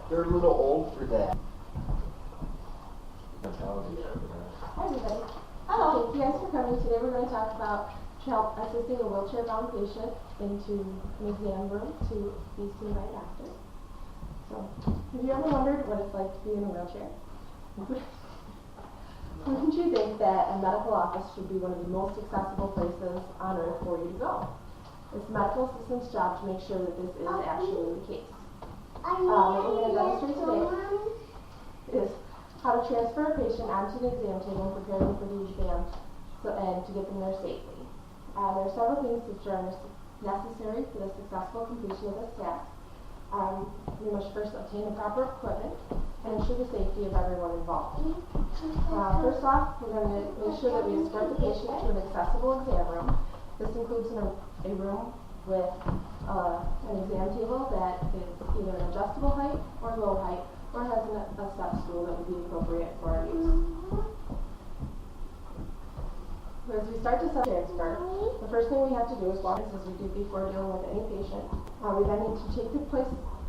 They're a little old for that. Hi everybody. Hello. Thank you guys for coming. Today we're going to talk about help assisting a wheelchair-bound patient into an exam room to be seen by a doctor. So, have you ever wondered what it's like to be in a wheelchair? Wouldn't you think that a medical office should be one of the most accessible places on earth for you to go? It's the medical assistant's job to make sure that this is actually the case. What we're going to demonstrate today is how to transfer a patient onto the exam table and prepare them for the exam and to get them there safely. There are several things which are necessary for the successful completion of this task. We must first obtain the proper equipment and ensure the safety of everyone involved. First off, we're going to make sure that we escort the patient to an accessible exam room. This includes a room with an exam table that is either an adjustable height or low height, or has a step stool that would be appropriate for our use. As we start to set transfer, the first thing we have to do is walk as we do before dealing with any patient. We then need to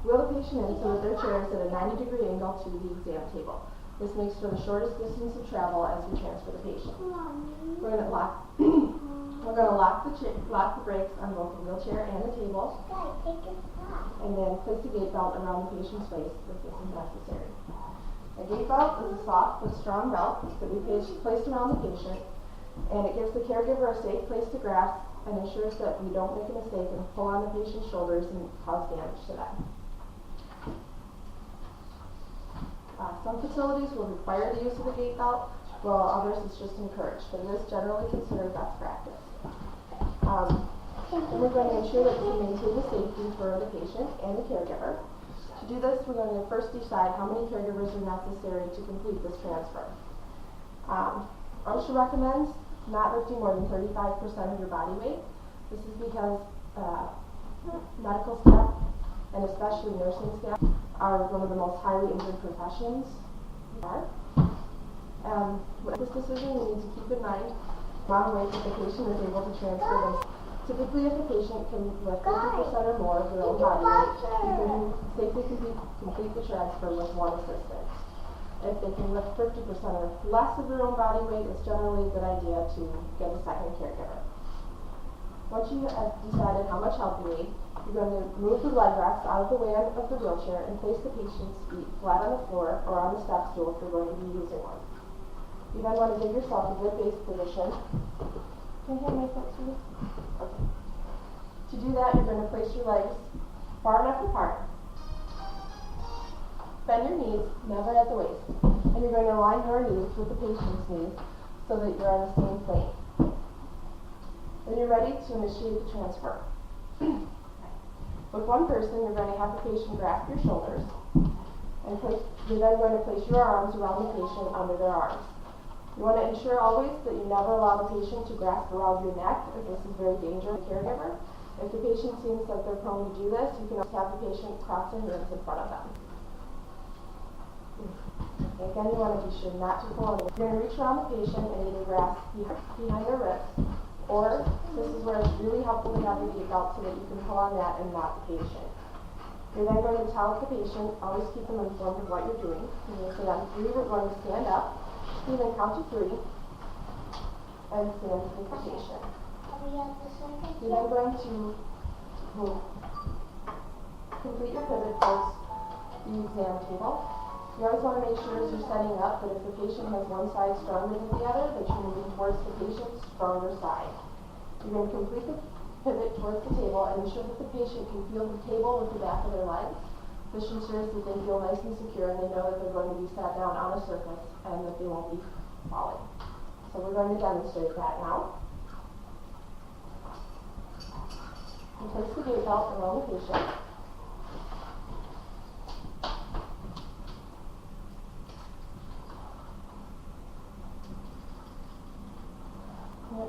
wheel the patient in so that their chair is at a 90-degree angle to the exam table. This makes for the shortest distance of travel as we transfer the patient. We're going to lock the brakes on both the wheelchair and the table, and then place the gate belt around the patient's waist if this is necessary. A gate belt is a soft but strong belt that we place around the patient, and it gives the caregiver a safe place to grasp and ensures that we don't make a mistake and pull on the patient's shoulders and cause damage to them. Some facilities will require the use of the gate belt, while others it's just encouraged, but it is generally considered best practice. And we're going to ensure that we maintain the safety for the patient and the caregiver. To do this, we're going to first decide how many caregivers are necessary to complete this transfer. OSHA recommends not lifting more than 35% of your body weight. This is because medical staff, and especially nursing staff, are one of the most highly injured professions. With this decision, we need to keep in mind the amount of weight that the patient is able to transfer them. Typically, if a patient can lift 50% or more of their own body weight, you can safely complete the transfer with one assistant. If they can lift 50% or less of their own body weight, it's generally a good idea to get a second caregiver. Once you have decided how much help you need, you're going to move the leg rests out of the way of the wheelchair and place the patient's feet flat on the floor or on the step stool if you're going to be using one. You then want to give yourself a good base position. Can you hand my foot to you? Okay. To do that, you're going to place your legs far enough apart. Bend your knees, never at the waist. And you're going to align your knees with the patient's knees so that you're on the same plane. Then you're ready to initiate the transfer. With one person, you're going to have the patient grasp your shoulders, and you're then going to place your arms around the patient under their arms. You want to ensure always that you never allow the patient to grasp around your neck, as this is very dangerous to the caregiver. If the patient seems like they're prone to do this, you can also have the patient cross their hands in front of them. Again, you want to be sure not to pull on. You're going to reach around the patient and either grasp behind their wrist, or this is where it's really helpful to have the gate belt so that you can pull on that and not the patient. You're then going to tell the patient, always keep them informed of what you're doing. You're going to say on 3, we're going to stand up. You then count to 3 and stand with the patient. You're then going to complete your pivot towards the exam table. You always want to make sure as you're setting up that if the patient has one side stronger than the other, that you're moving towards the patient's stronger side. You're going to complete the pivot towards the table and ensure that the patient can feel the table with the back of their legs. This ensures that they feel nice and secure and they know that they're going to be sat down on a surface and that they won't be falling. So we're going to demonstrate that now. You place the gate belt around the patient.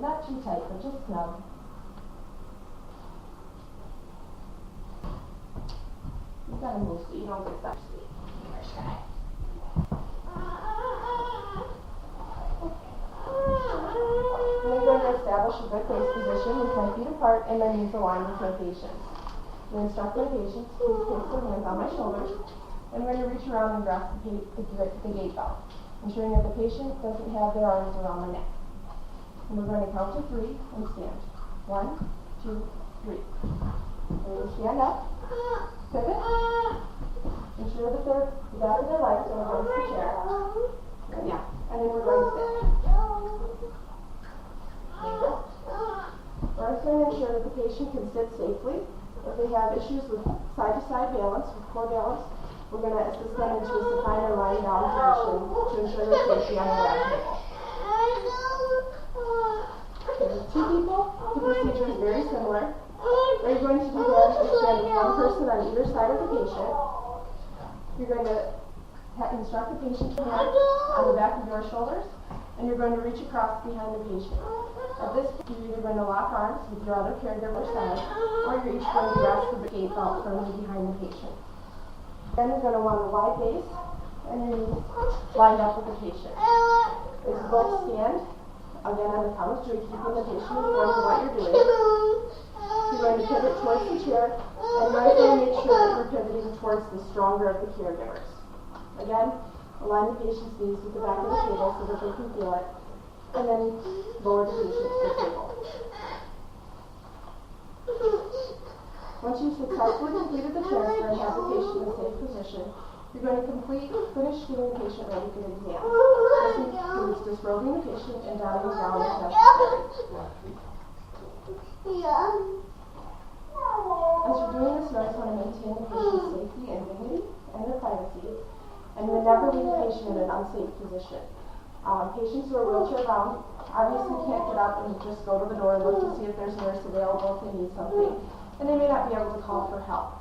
Not too tight, but just snug. You gotta move so you don't get stuck. And I'm going to establish a good base position with my feet apart and my knees aligned with my patient's. I'm going to instruct my patients to please place their hands on my shoulders. I'm going to reach around and grasp the gate belt, ensuring that the patient doesn't have their arms around the neck. And we're going to count to 3 and stand. 1, 2, 3. And stand up, pivot, ensure that the back of their legs are against the chair. Yeah, and then we're going to sit. We're also going to ensure that the patient can sit safely. If they have issues with side-to-side balance, with core balance, we're going to assist them into a supine or lying down position to ensure their safety on the lab table. There's 2 people. The procedure is very similar. What you're going to do then is stand with one person on either side of the patient. You're going to instruct the patient to hand on the back of your shoulders, and you're going to reach across behind the patient. At this point, you're either going to lock arms with your other caregiver side, or you're each going to grasp the gate belt firmly behind the patient. Then you're going to want a wide base, and your knees lined up with the patient. As you both stand, again on the count of 3, keeping the patient informed of what you're doing. You're going to pivot towards the chair, and you're going to make sure that you're pivoting towards the stronger of the caregivers. Again, align the patient's knees with the back of the table so that they can feel it, and then lower the patient to the table. Once you've successfully completed the transfer and have the patient in a safe position, you're going to finish getting the patient ready for the exam. This includes disrobing the patient and donning the gown if necessary. As you're doing this, you always want to maintain the patient's safety and dignity and their privacy, and you never leave the patient in an unsafe position. Patients who are wheelchair bound obviously can't get up and just go to the door and look to see if there's a nurse available if they need something, and they may not be able to call for help.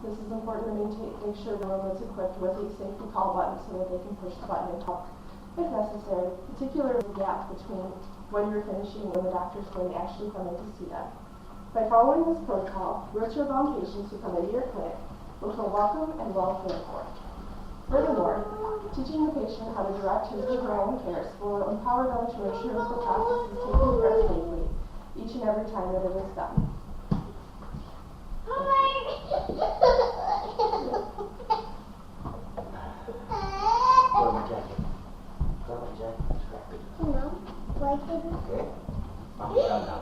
This is important to make sure the room is equipped with a safety call button so that they can push the button and call if necessary, particularly the gap between when you're finishing and when the doctor's going to actually come in to see them. By following this protocol, wheelchair-bound patients who come into your clinic will feel welcome and well cared for. Furthermore, teaching the patient how to direct his or her own affairs will empower them to ensure that the process is taken care of safely each and every time that it is done. Put on my jacket. Put on my jacket. No, why didn't Okay. I'm down now.